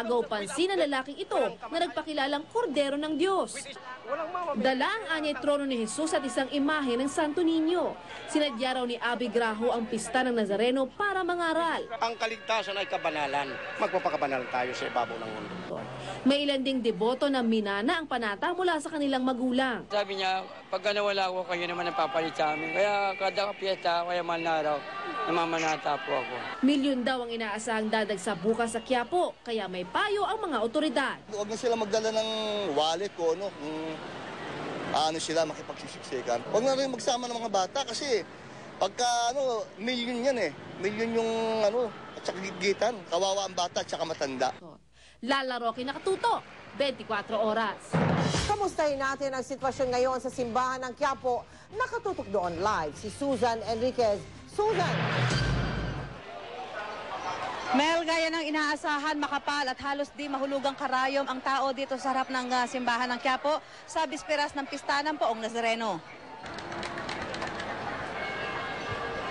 Inagaw pansin ng lalaking ito na nagpakilalang kordero ng Diyos. Dala ang anyay trono ni Jesus at isang imahe ng Santo Niño. Sinadya raw ni Abi Graho ang pista ng Nazareno para mangaral. Ang kaligtasan ay kabanalan. Magpapakabanal tayo sa ibabaw ng mundo. May ilan ding deboto na minana ang panata mula sa kanilang magulang. Sabi niya, pag nawala ako, kayo naman napapalit sa amin. Kaya kada kapiesta, kaya mahal na araw, namamanata po ako. Milyon daw ang inaasahang dadagsa bukas sa Quiapo, kaya may payo ang mga otoridad. Huwag na sila magdala ng wallet ko, ano sila makipagsisiksikan. Huwag na rin magsama ng mga bata kasi pagka milyon yan milyon yung at saka gigitan, kawawa ang bata at saka matanda. Lala Roque Nakatuto, 24 oras. Kamustahin natin ang sitwasyon ngayon sa simbahan ng Quiapo. Nakatutok doon live si Susan Enriquez. Susan! Mel, gaya ng inaasahan, makapal at halos di mahulugang karayom ang tao dito sa harap ng simbahan ng Quiapo sa bisperas ng pista ng Poong Nazareno.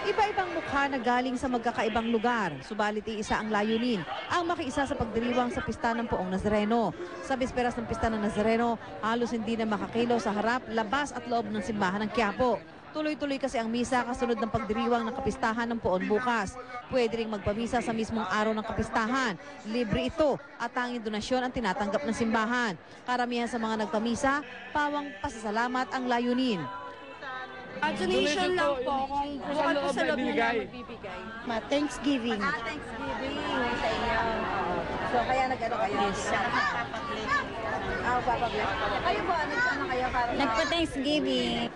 Iba-ibang mukha na galing sa magkakaibang lugar, subalit iisa ang layunin, ang makiisa sa pagdiriwang sa pista ng Poong Nazareno. Sa bisperas ng pista ng Nazareno, halos hindi na makakilo sa harap, labas at loob ng simbahan ng Quiapo. Tuloy-tuloy kasi ang misa kasunod ng pagdiriwang ng kapistahan ng Poon bukas. Pwede ring magpamisa sa mismong araw ng kapistahan. Libre ito at tanging donasyon ang tinatanggap ng simbahan. Karamihan sa mga nagpamisa, pawang pasasalamat ang layunin. Donation lang po kung bukod po sa loob nila magbibigay. Thanksgiving. Thanksgiving sa inyo. So kaya nag-ano kayo? Yes. Papabless. Kayo po, ano kayo para? Nagpa-Thanksgiving.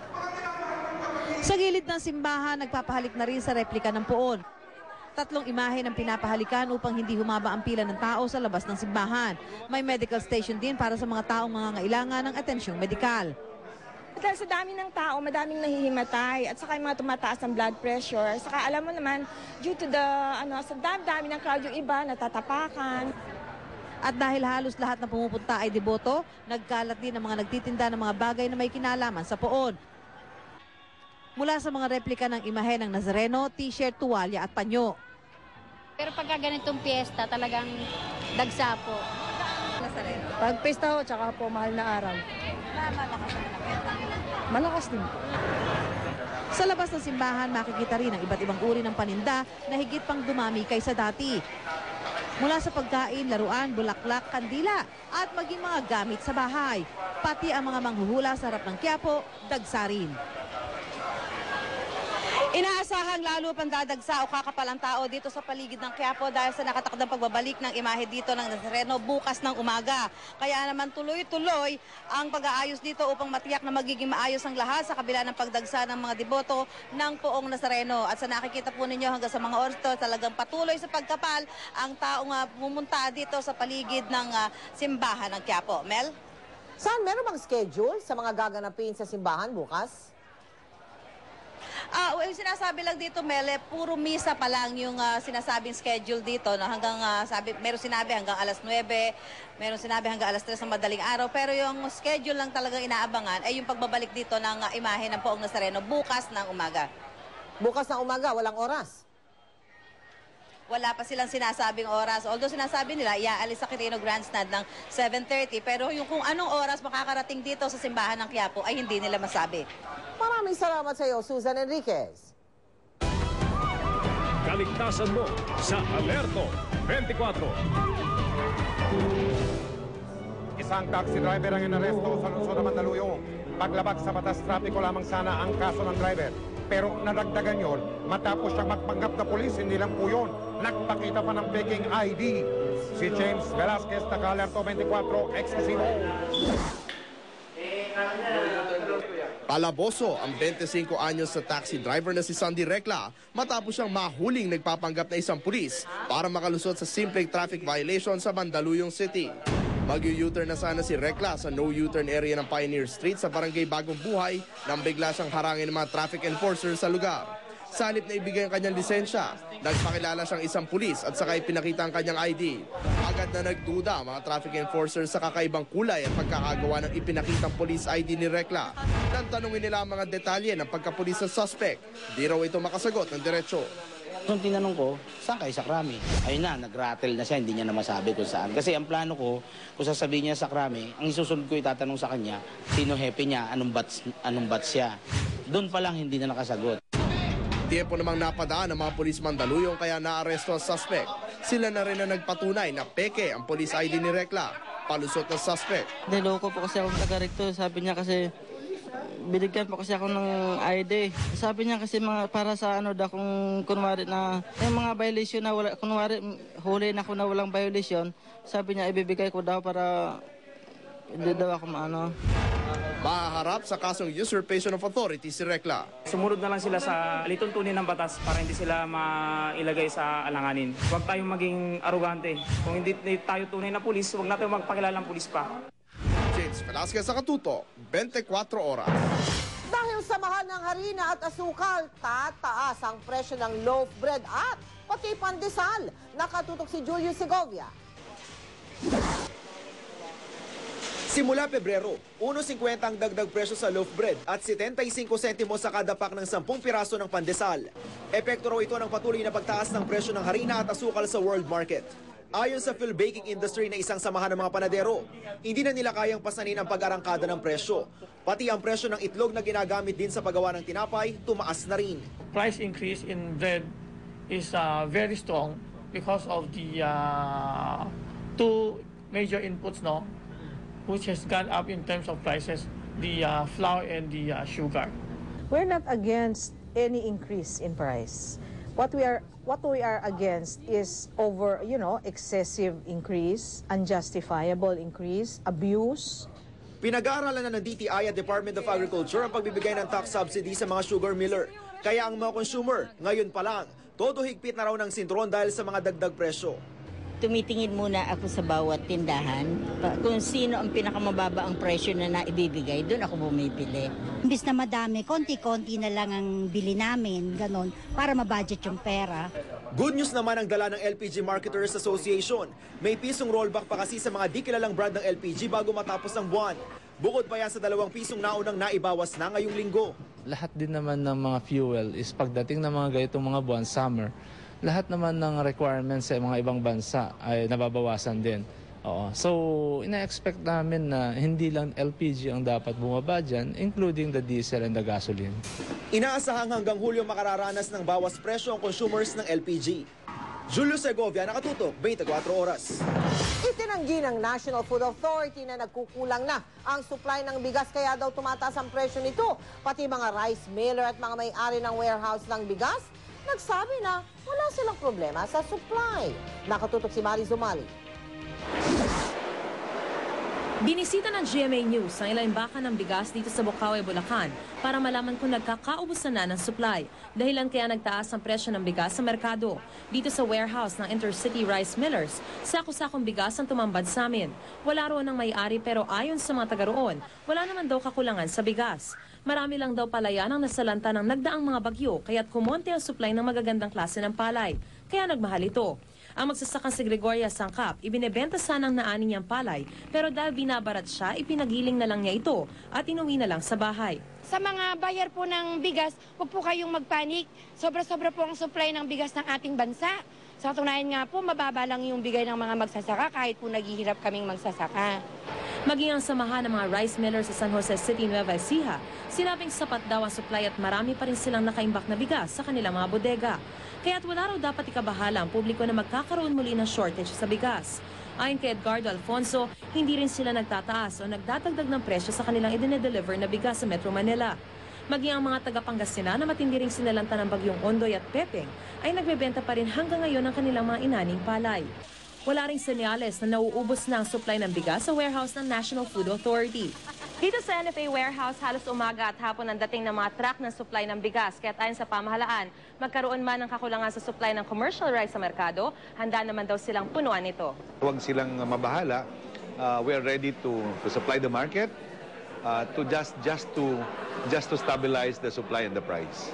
Sa gilid ng simbahan, nagpapahalik na rin sa replika ng Poon. 3 imahe ng pinapahalikan upang hindi humaba ang pila ng tao sa labas ng simbahan. May medical station din para sa mga taong mangangailangan ng atensyong medikal. Dahil sa dami ng tao, madaming nahihimatay at saka yung mga tumataas ng blood pressure. Saka alam mo naman, due to the, sa dami ng crowd, yung iba natatapakan. At dahil halos lahat na pumupunta ay deboto, nagkalat din ang mga nagtitinda ng mga bagay na may kinalaman sa Poon. Mula sa mga replika ng imahe ng Nazareno, t-shirt, tuwalya at panyo. Pero pagka ganitong piyesta, talagang dagsa po. Nazareno. Pag pista ho, tsaka po mahal na araw. Malakas din po. Sa labas ng simbahan, makikita rin ang iba't ibang uri ng paninda na higit pang dumami kaysa dati. Mula sa pagkain, laruan, bulaklak, kandila at maging mga gamit sa bahay. Pati ang mga manghuhula sa harap ng Quiapo, dagsa rin. Inaasahang lalo pang dadagsa o kakapal ang tao dito sa paligid ng Quiapo dahil sa nakatakdang pagbabalik ng imahe dito ng Nazareno bukas ng umaga. Kaya naman tuloy-tuloy ang pag-aayos dito upang matiyak na magiging maayos ang lahat sa kabila ng pagdagsa ng mga deboto ng Poong Nazareno. At sa nakikita po ninyo hanggang sa mga oras to, talagang patuloy sa pagkapal ang taong pumunta dito sa paligid ng simbahan ng Quiapo. Mel? Saan meron bang schedule sa mga gaganapin sa simbahan bukas? Well, sinasabi lang dito, Mele, puro misa pa lang yung sinasabing schedule dito. No? Hanggang, meron sinabi hanggang alas 9, meron sinabi hanggang alas 3 ng madaling araw. Pero yung schedule lang talagang inaabangan ay yung pagbabalik dito ng imahe ng Poong Nazareno bukas ng umaga. Bukas ng umaga, walang oras? Wala pa silang sinasabing oras. Although sinasabi nila, iaalis sa Quirino Grandstand ng 7:30. Pero yung kung anong oras makakarating dito sa simbahan ng Quiapo ay hindi nila masabi. Maraming salamat sa iyo, Susan Enriquez. Kaligtasan mo sa Alerto 24. Isang taxi driver ang inaresto sa lungsod ng Mandaluyong. Paglabag sa batas trapiko lamang sana ang kaso ng driver. Pero nadagdagan yon matapos siyang magpanggap na pulis, hindi lang po yun. Nagpakita pa ng faking ID. Si James Velasquez, Alerto 24, eksklusibo. Palaboso ang 25 anyos sa taxi driver na si Sandy Recla matapos siyang mahuling nagpapanggap na isang pulis para makalusot sa simpleng traffic violation sa Mandaluyong City. Mag-U-turn na sana si Recla sa no U-turn area ng Pioneer Street sa Barangay Bagong Buhay nang bigla siyang harangin ng mga traffic enforcers sa lugar. Sa halip na ibigay ang kanyang lisensya, nagpakilala siyang isang pulis at saka ipinakita ang kanyang ID. Agad na nagduda ang mga traffic enforcers sa kakaibang kulay at pagkakagawa ng ipinakitang police ID ni Recla. Nang tanungin nila ang mga detalye ng pagkapulis sa suspect, di raw ito makasagot ng diretsyo. Nung tinanong ko, saan kayo sa Krami? Ayun na, nag-rattle na siya, hindi niya na masabi kung saan. Kasi ang plano ko, kung sasabihin niya sa Krami, ang isusunod ko itatanong sa kanya, sino hepe niya, anong batch siya. Doon pa lang hindi na nakasagot. Tiempo namang napadaan ng mga pulis Mandaluyong kaya naaresto ang suspect. Sila na rin ang nagpatunay na peke ang police ID ni Rekla. Palusot ng suspect. Niloko po kasi akong taga-recto. Sabi niya kasi, binigyan po kasi ako ng ID. Sabi niya kasi para sa kung kunwari na yung mga violation na wala, kunwari huli na ako na walang violation, sabi niya ibibigay ko daw para hindi daw ako Mahaharap sa kasong usurpation of authority si Rekla. Sumunod na lang sila sa lituntunin ng batas para hindi sila mailagay sa alanganin. Huwag tayong maging arugante. Kung hindi tayo tunay na pulis, huwag natin magpakilalang pulis pa. James Velasquez sa Katuto, 24 oras. Dahil sa mahal ng harina at asukal, tataas ang presyo ng loaf bread at pati pandesal. Nakatutok si Julio Segovia. Simula Pebrero, 1.50 ang dagdag presyo sa loaf bread at 75 sentimos sa kada pack ng 10 piraso ng pandesal. Epekto raw ito ng patuloy na pagtaas ng presyo ng harina at asukal sa world market. Ayon sa Phil Baking Industry na isang samahan ng mga panadero, hindi na nila kayang pasanin ang pag-arangkada ng presyo. Pati ang presyo ng itlog na ginagamit din sa paggawa ng tinapay, tumaas na rin. Price increase in bread is very strong because of the two major inputs, which has gone up in terms of prices, the flour and the sugar. We're not against any increase in price. What we are against is excessive increase, unjustifiable increase, abuse. Pinag-aaralan na ng DTI at Department of Agriculture ang pagbibigay ng tax subsidy sa mga sugar miller. Kaya ang mga consumer, ngayon pa lang, todo higpit na raw ng sintron dahil sa mga dagdag presyo. Tumitingin muna ako sa bawat tindahan kung sino ang pinakamababa ang presyo na naibibigay, doon ako bumibili. Imbis na madami, konti-konti na lang ang bili namin, ganon, para mabudget yung pera. Good news naman ang dala ng LPG Marketers Association. May pisong rollback pa kasi sa mga di kilalang brand ng LPG bago matapos ang buwan. Bukod pa yan sa 2 pisong naunang naibawas na ngayong linggo. Lahat din naman ng mga fuel is pagdating ng mga ganitong mga buwan, summer, lahat naman ng requirements sa mga ibang bansa ay nababawasan din. So, ina-expect namin na hindi lang LPG ang dapat bumaba dyan, including the diesel and the gasoline. Inaasahang hanggang Hulyo makararanas ng bawas presyo ang consumers ng LPG. Julio Segovia, Nakatutok, 24 oras. Itinanggi ng National Food Authority na nagkukulang na ang supply ng bigas kaya daw tumataas ang presyo nito. Pati mga rice miller at mga may-ari ng warehouse ng bigas, nagsabi na wala silang problema sa supply. Nakatutok si Mari Zumali. Binisita ng GMA News ang ilang imbakan ng bigas dito sa Bocaue, Bulacan para malaman kung nagkakaubusan na ng supply. Dahilan kaya nagtaas ang presyo ng bigas sa merkado. Dito sa warehouse ng Intercity Rice Millers, sako-sakong bigas ang tumambad sa amin. Wala roon ng may-ari pero ayon sa mga taga roon, wala naman daw kakulangan sa bigas. Marami lang daw palayan ang nasalanta ng nagdaang mga bagyo kaya't kumonte ang supply ng magagandang klase ng palay. Kaya nagmahal ito. Ang magsasakang si Gregoria Sangkap, ibinebenta sanang naani niyang palay, pero dahil binabarat siya, ipinagiling na lang niya ito at inuwi na lang sa bahay. Sa mga buyer po ng bigas, huwag po kayong magpanik. Sobra-sobra po ang supply ng bigas ng ating bansa. Sa katunayan nga po, mababa lang yung bigay ng mga magsasaka kahit po naghihirap kaming magsasaka. Maging ang samahan ng mga rice millers sa San Jose City, Nueva Ecija, sinabing sapat daw ang supply at marami pa rin silang nakaimbak na bigas sa kanilang mga bodega. Kaya't wala raw dapat ikabahala ang publiko na magkakaroon muli ng shortage sa bigas. Ayon kay Edgardo Alfonso, hindi rin sila nagtataas o nagdadagdag ng presyo sa kanilang idinedeliver na bigas sa Metro Manila. Maging ang mga taga-Pangasinan na matindi ring sinalanta ng bagyong Ondoy at Pepeng ay nagbebenta pa rin hanggang ngayon ang kanilang mga inaning palay. Wala ring senyales na nauubos na ang supply ng bigas sa warehouse ng National Food Authority. Dito sa NFA warehouse, halos umaga at hapon ang dating ng mga truck ng supply ng bigas. Kaya ayon sa pamahalaan, magkaroon man ng kakulangan sa supply ng commercial rice sa merkado, handa naman daw silang punuan ito. Huwag silang mabahala. We are ready to supply the market to just to stabilize the supply and the price.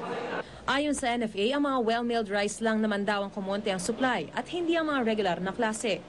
Ayon sa NFA, ang mga well-milled rice lang naman daw ang kumonte ang supply at hindi ang mga regular na klase.